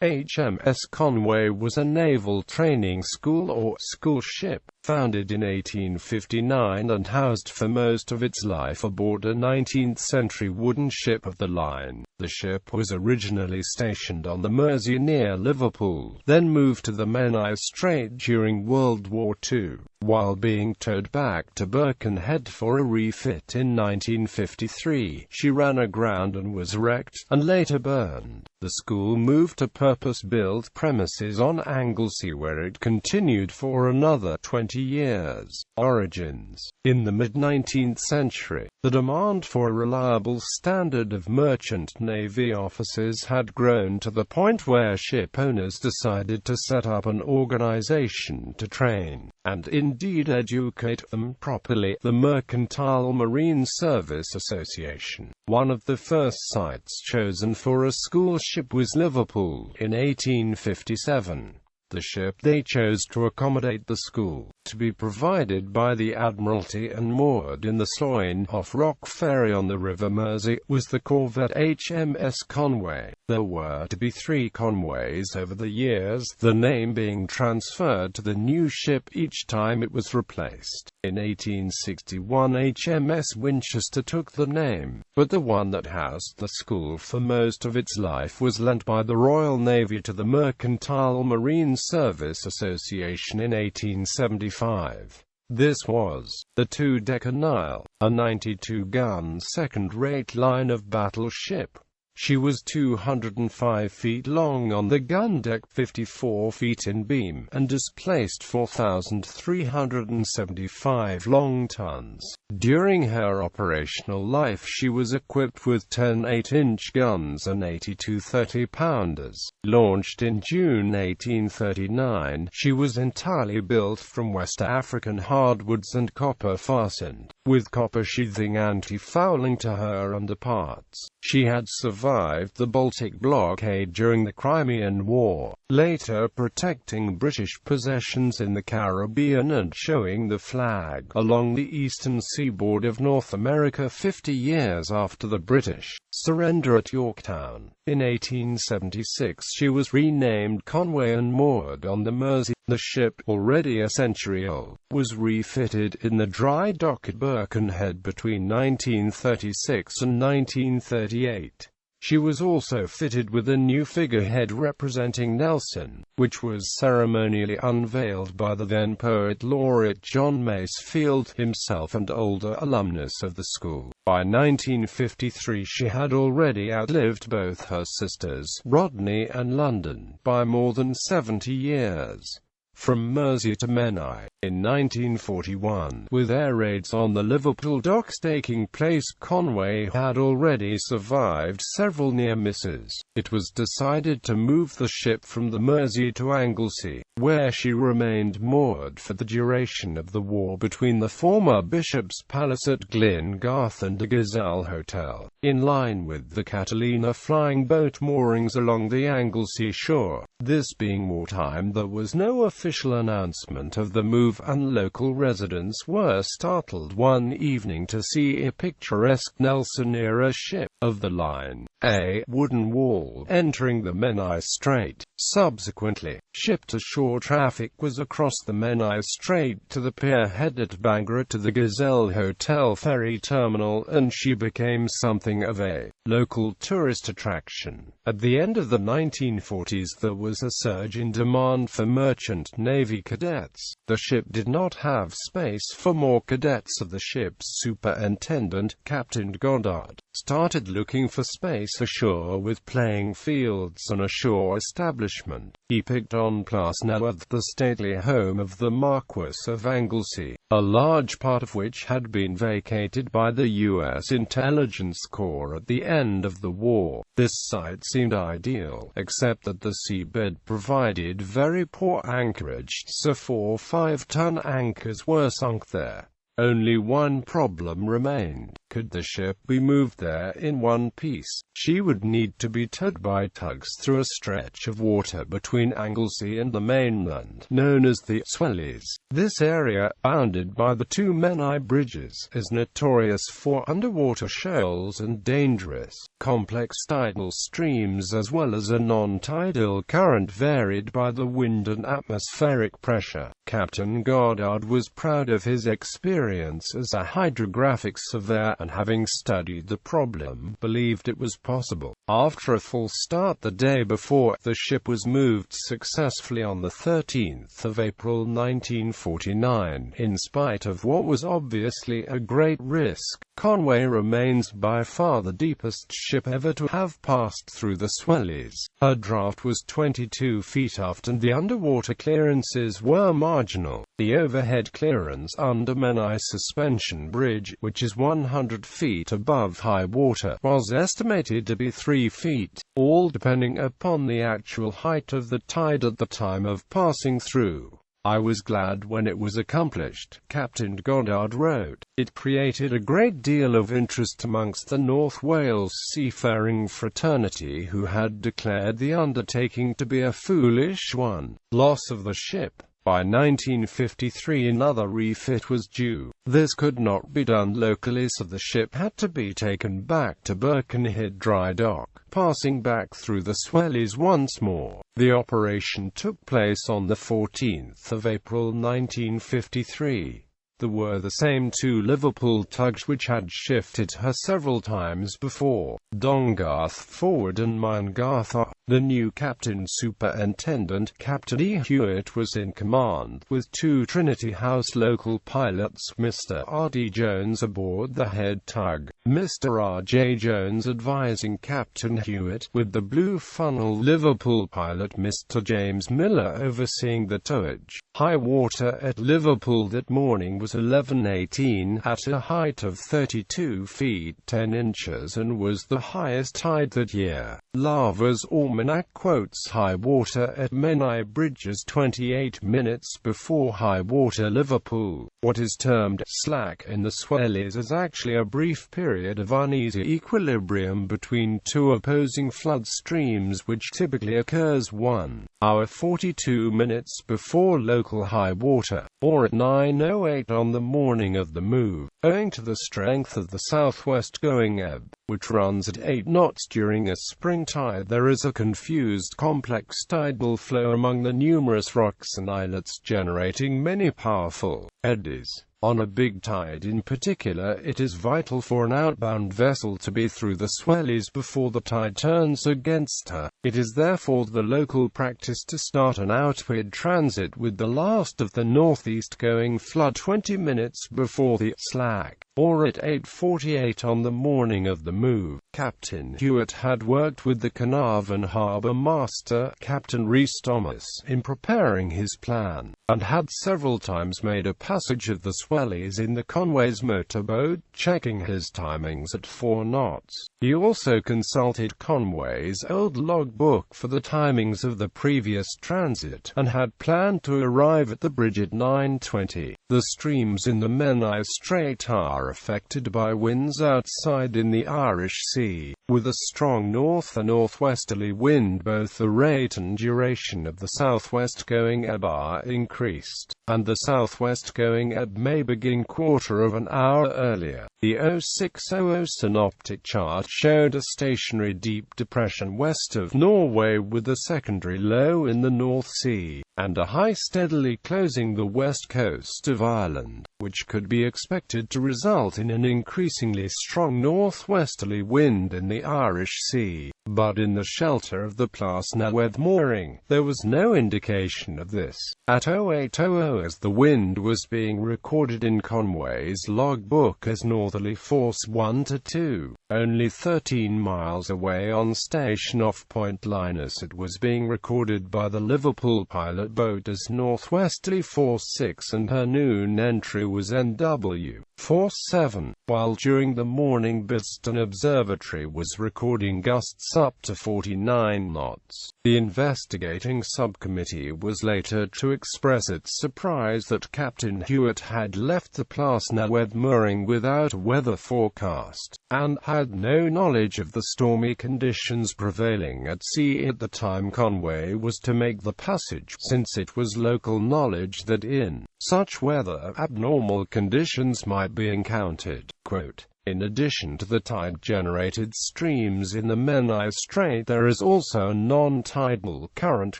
HMS Conway was a naval training school or school ship, founded in 1859 and housed for most of its life aboard a 19th-century wooden ship of the line. The ship was originally stationed on the Mersey near Liverpool, then moved to the Menai Strait during World War II, while being towed back to Birkenhead for a refit in 1953. She ran aground and was wrecked, and later burned. The school moved to purpose-built premises on Anglesey, where it continued for another 20 years. Origins. In the mid-19th century, the demand for a reliable standard of merchant navy officers had grown to the point where ship owners decided to set up an organization to train, and indeed educate them properly, the Mercantile Marine Service Association. One of the first sites chosen for a school ship was Liverpool, in 1857. The ship they chose to accommodate the school, to be provided by the Admiralty and moored in the Sloyne off Rock Ferry on the River Mersey, was the corvette HMS Conway. There were to be 3 Conways over the years, the name being transferred to the new ship each time it was replaced. In 1861 HMS Winchester took the name, but the one that housed the school for most of its life was lent by the Royal Navy to the Mercantile Marine Service Association in 1875. This was the 2-decker Nile, a 92-gun second-rate line of battle ship. She was 205 feet long on the gun deck, 54 feet in beam, and displaced 4,375 long tons. During her operational life she was equipped with 10 8-inch guns and 82 30-pounders. Launched in June 1839, she was entirely built from West African hardwoods and copper-fastened, with copper sheathing anti-fouling to her underparts. She had survived the Baltic blockade during the Crimean War, later protecting British possessions in the Caribbean and showing the flag along the eastern seaboard of North America 50 years after the British surrender at Yorktown. In 1876 she was renamed Conway and moored on the Mersey. The ship, already a century old, was refitted in the dry dock at Birkenhead between 1936 and 1938. She was also fitted with a new figurehead representing Nelson, which was ceremonially unveiled by the then Poet Laureate John Masefield himself and older alumnus of the school. By 1953 she had already outlived both her sisters, Rodney and London, by more than 70 years. From Mersey to Menai. In 1941, with air raids on the Liverpool docks taking place, Conway had already survived several near misses. It was decided to move the ship from the Mersey to Anglesey, where she remained moored for the duration of the war between the former Bishop's Palace at Glengarth and the Gazelle Hotel, in line with the Catalina flying boat moorings along the Anglesey shore. This being wartime, there was no official announcement of the move, and local residents were startled one evening to see a picturesque Nelson-era ship of the line, a wooden wall, entering the Menai Strait. Subsequently, ship-to-shore traffic was across the Menai Strait to the pier head at Bangor to the Gazelle Hotel ferry terminal, and she became something of a local tourist attraction. At the end of the 1940s there was a surge in demand for merchant Navy cadets. The ship did not have space for more cadets, so the ship's superintendent, Captain Goddard, started looking for space ashore with playing fields and a shore establishment. He picked on Place Nouad, the stately home of the Marquess of Anglesey, a large part of which had been vacated by the U.S. Intelligence Corps at the end of the war. This site seemed ideal, except that the seabed provided very poor anchorage, so 4 5-ton anchors were sunk there. Only one problem remained. Could the ship be moved there in one piece, she would need to be towed by tugs through a stretch of water between Anglesey and the mainland, known as the Swellies. This area, bounded by the two Menai bridges, is notorious for underwater shoals and dangerous, complex tidal streams as well as a non-tidal current varied by the wind and atmospheric pressure. Captain Goddard was proud of his experience as a hydrographic surveyor and, having studied the problem, believed it was possible. After a false start the day before, the ship was moved successfully on the 13th of April 1949, in spite of what was obviously a great risk. Conway remains by far the deepest ship ever to have passed through the Swellies. Her draft was 22 feet aft and the underwater clearances were marginal. The overhead clearance under Menai Suspension Bridge, which is 100 feet above high water, was estimated to be 3 feet, all depending upon the actual height of the tide at the time of passing through. I was glad when it was accomplished, Captain Goddard wrote. It created a great deal of interest amongst the North Wales seafaring fraternity, who had declared the undertaking to be a foolish one. Loss of the ship. By 1953 another refit was due. This could not be done locally, so the ship had to be taken back to Birkenhead dry dock, passing back through the Swellies once more. The operation took place on the 14th of April 1953. There were the same two Liverpool tugs which had shifted her several times before, Dongarth forward and Minegarth aft. The new Captain Superintendent, Captain E. Hewitt, was in command, with two Trinity House local pilots, Mr. R.D. Jones aboard the head tug, Mr. R.J. Jones advising Captain Hewitt, with the Blue Funnel Liverpool pilot Mr. James Miller overseeing the towage. High water at Liverpool that morning was 11:18, at a height of 32 feet 10 inches, and was the highest tide that year. Lava's Almanac quotes high water at Menai Bridges 28 minutes before high water Liverpool. What is termed slack in the Swellies is actually a brief period of uneasy equilibrium between two opposing flood streams, which typically occurs 1 hour 42 minutes before local high water, or at 9:08 on the morning of the move. Owing to the strength of the southwest-going ebb, which runs at 8 knots during a spring tide, there is a confused complex tidal flow among the numerous rocks and islets, generating many powerful eddies. On a big tide in particular, it is vital for an outbound vessel to be through the Swellies before the tide turns against her. It is therefore the local practice to start an outward transit with the last of the northeast-going flood 20 minutes before the slack, or at 8:48 on the morning of the move. Captain Hewitt had worked with the Carnarvon harbour master, Captain Rhys Thomas, in preparing his plan, and had several times made a passage of the Swellies in the Conway's motorboat, checking his timings at 4 knots. He also consulted Conway's old logbook for the timings of the previous transit, and had planned to arrive at the bridge at 9:20. The streams in the Menai Strait are affected by winds outside in the Irish Sea. With a strong north and northwesterly wind, both the rate and duration of the southwest-going ebb are increased, and the southwest-going ebb may begin quarter of an hour earlier. The 0600 synoptic chart showed a stationary deep depression west of Norway with a secondary low in the North Sea, and a high steadily closing the west coast of Ireland, which could be expected to result in an increasingly strong northwesterly wind in the Irish Sea. But in the shelter of the Place Nawedd mooring, there was no indication of this. At 0800, as the wind was being recorded in Conway's logbook as northerly force 1 to 2, only 13 miles away on station off Point Linus, it was being recorded by the Liverpool pilot boat as northwesterly force 6, and her noon entry was NW 24/7, while during the morning Biston Observatory was recording gusts up to 49 knots. The investigating subcommittee was later to express its surprise that Captain Hewitt had left the Place-Newed mooring without a weather forecast, and had no knowledge of the stormy conditions prevailing at sea at the time Conway was to make the passage, since it was local knowledge that in such weather abnormal conditions might be encountered. Quote, "In addition to the tide-generated streams in the Menai Strait, there is also a non-tidal current,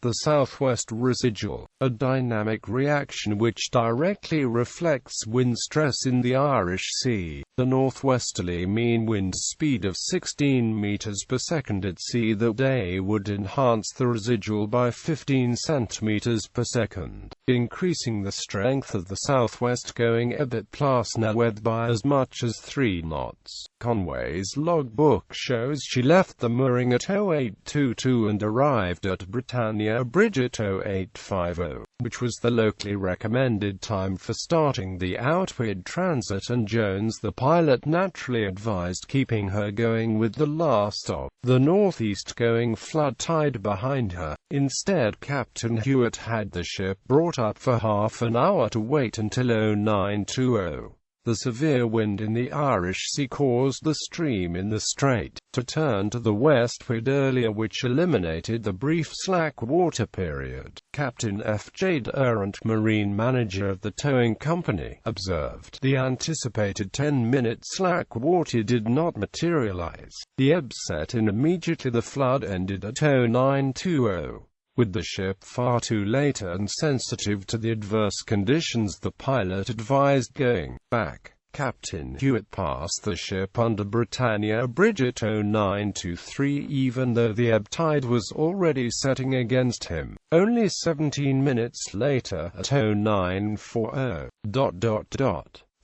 the southwest residual, a dynamic reaction which directly reflects wind stress in the Irish Sea. The northwesterly mean wind speed of 16 meters per second at sea that day would enhance the residual by 15 centimeters per second, increasing the strength of the southwest-going ebb at Place-Newed by as much as 3 knots. Conway's logbook shows she left the mooring at 0822 and arrived at Britannia Bridge at 0850, which was the locally recommended time for starting the outward transit, and Jones, the pilot, naturally advised keeping her going with the last of the northeast-going flood tide behind her. Instead, Captain Hewitt had the ship brought up for half an hour to wait until 0920. The severe wind in the Irish Sea caused the stream in the strait to turn to the westward earlier, which eliminated the brief slack water period. Captain F. J. Durant, marine manager of the towing company, observed, "The anticipated 10-minute slack water did not materialize. The ebb set in immediately the flood ended at 0920. With the ship far too late and sensitive to the adverse conditions, the pilot advised going back." Captain Hewitt passed the ship under Britannia Bridge at 0923 even though the ebb tide was already setting against him. Only 17 minutes later, at 0940,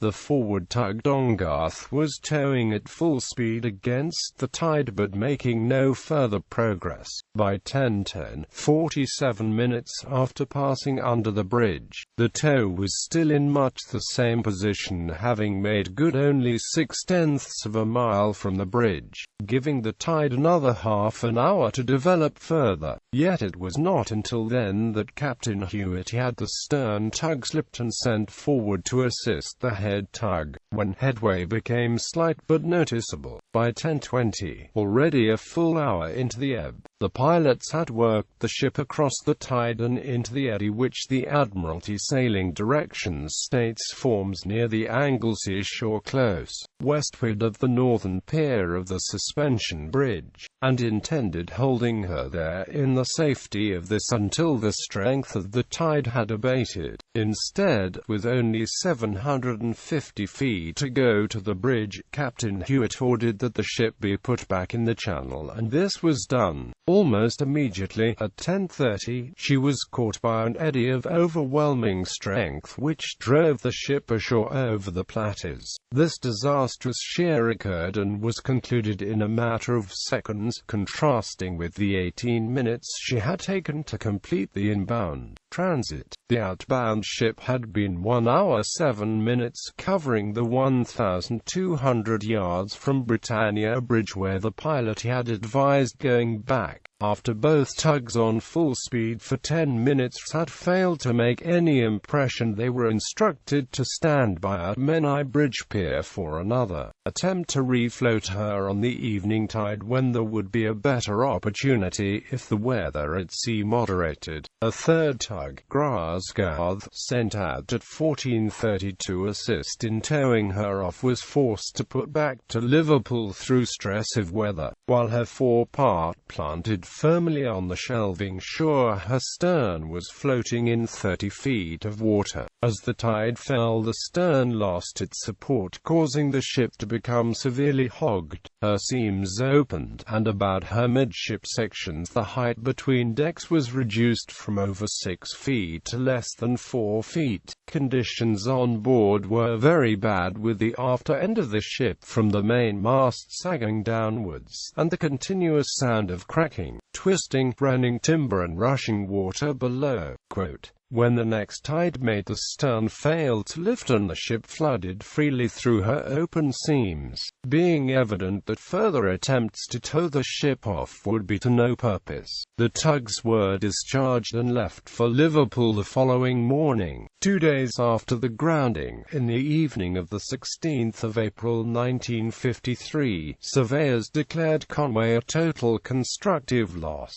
the forward tug Dongarth was towing at full speed against the tide but making no further progress. By 10:10, 47 minutes after passing under the bridge, the tow was still in much the same position, having made good only 6/10 of a mile from the bridge, giving the tide another half an hour to develop further. Yet it was not until then that Captain Hewitt had the stern tug slipped and sent forward to assist the head tug, when headway became slight but noticeable. By 10:20, already a full hour into the ebb, the pilots had worked the ship across the tide and into the eddy which the Admiralty sailing directions states forms near the Anglesey shore close westward of the northern pier of the suspension bridge, and intended holding her there in the safety of this until the strength of the tide had abated. Instead, with only 750 feet to go to the bridge, Captain Hewitt ordered that the ship be put back in the channel, and this was done. Almost immediately, at 10:30, she was caught by an eddy of overwhelming strength which drove the ship ashore over the Plattes. This disastrous shear occurred and was concluded in a matter of seconds, contrasting with the 18 minutes she had taken to complete the inbound transit. The outbound ship had been 1 hour 7 minutes, covering the 1,200 yards from Britannia Bridge where the pilot had advised going back. After both tugs on full speed for 10 minutes had failed to make any impression, they were instructed to stand by at Menai Bridge Pier for another attempt to refloat her on the evening tide when there would be a better opportunity if the weather at sea moderated. A third tug, Grasgarth, sent out at 14:30 to assist in towing her off, was forced to put back to Liverpool through stress of weather, while her forepart planted firmly on the shelving shore. Her stern was floating in 30 feet of water. As the tide fell, the stern lost its support, causing the ship to become severely hogged. Her seams opened, and about her midship sections the height between decks was reduced from over 6 feet to less than 4 feet. Conditions on board were very bad, with the after end of the ship from the main mast sagging downwards, and the continuous sound of cracking, twisting, running timber and rushing water below. Quote, When the next tide made the stern fail to lift and the ship flooded freely through her open seams, being evident that further attempts to tow the ship off would be to no purpose, the tugs were discharged and left for Liverpool the following morning, 2 days after the grounding. In the evening of the 16th of April 1953, surveyors declared Conway a total constructive loss.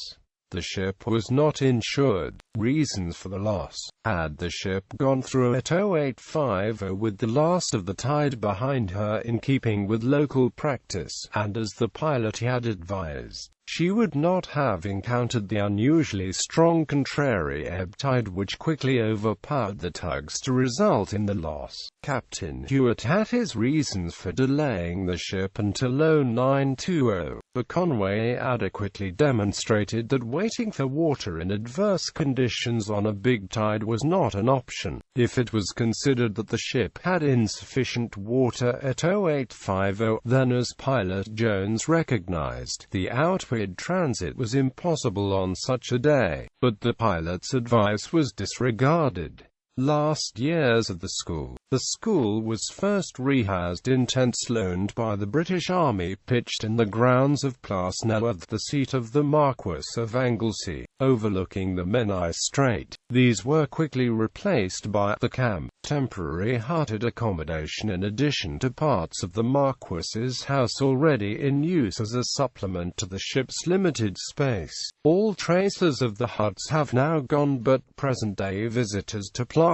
The ship was not insured. Reasons for the loss: had the ship gone through at 0850 with the last of the tide behind her in keeping with local practice, and as the pilot had advised, she would not have encountered the unusually strong contrary ebb tide which quickly overpowered the tugs to result in the loss. Captain Hewitt had his reasons for delaying the ship until 0920, but Conway adequately demonstrated that waiting for water in adverse conditions on a big tide was not an option. If it was considered that the ship had insufficient water at 0850, then, as pilot Jones recognized, the outward transit was impossible on such a day, but the pilot's advice was disregarded. Last years of the school. The school was first rehoused in tents loaned by the British Army, pitched in the grounds of Flapdragon, the seat of the Marquess of Anglesey, overlooking the Menai Strait. These were quickly replaced by the camp, temporary hutted accommodation in addition to parts of the Marquess's house already in use as a supplement to the ship's limited space. All traces of the huts have now gone, but present-day visitors to Flapdragon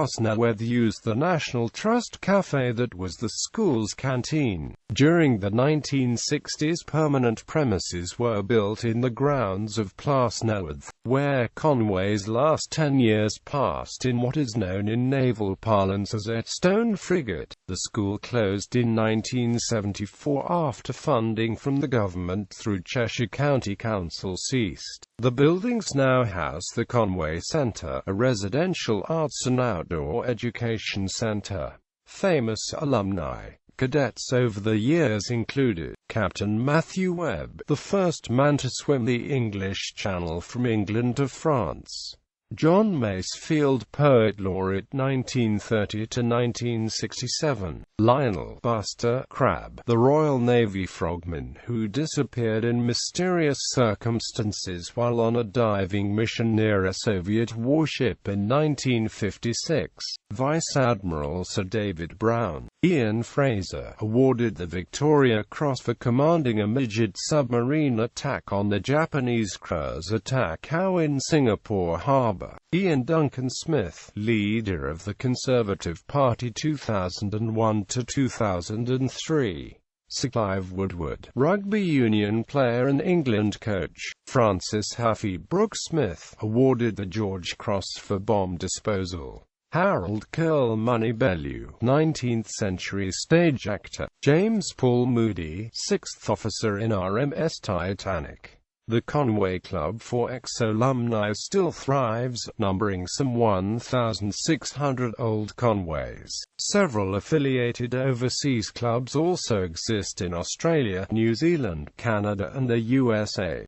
use the National Trust Cafe that was the school's canteen. During the 1960s, permanent premises were built in the grounds of Flapdragon, where Conway's last 10 years passed in what is known in naval parlance as a stone frigate. The school closed in 1974 after funding from the government through Cheshire County Council ceased. The buildings now house the Conway Centre, a residential arts and outdoor education centre. Famous alumni. Cadets over the years included Captain Matthew Webb, the first man to swim the English Channel from England to France; John Masefield, Poet Laureate 1930 to 1967; Lionel Buster Crabbe, the Royal Navy frogman who disappeared in mysterious circumstances while on a diving mission near a Soviet warship in 1956; Vice Admiral Sir David Brown. Ian Fraser, awarded the Victoria Cross for commanding a midget submarine attack on the Japanese cruise attack howe in Singapore Harbour. Ian Duncan Smith, leader of the Conservative Party 2001 to 2003. Sir Clive Woodward, rugby union player and England coach. Francis Huffy Brooke-Smith, awarded the George Cross for bomb disposal. Harold Curl Money Bellew, 19th-century stage actor. James Paul Moody, 6th officer in RMS Titanic. The Conway Club for ex-alumni still thrives, numbering some 1,600 old Conways. Several affiliated overseas clubs also exist in Australia, New Zealand, Canada and the USA.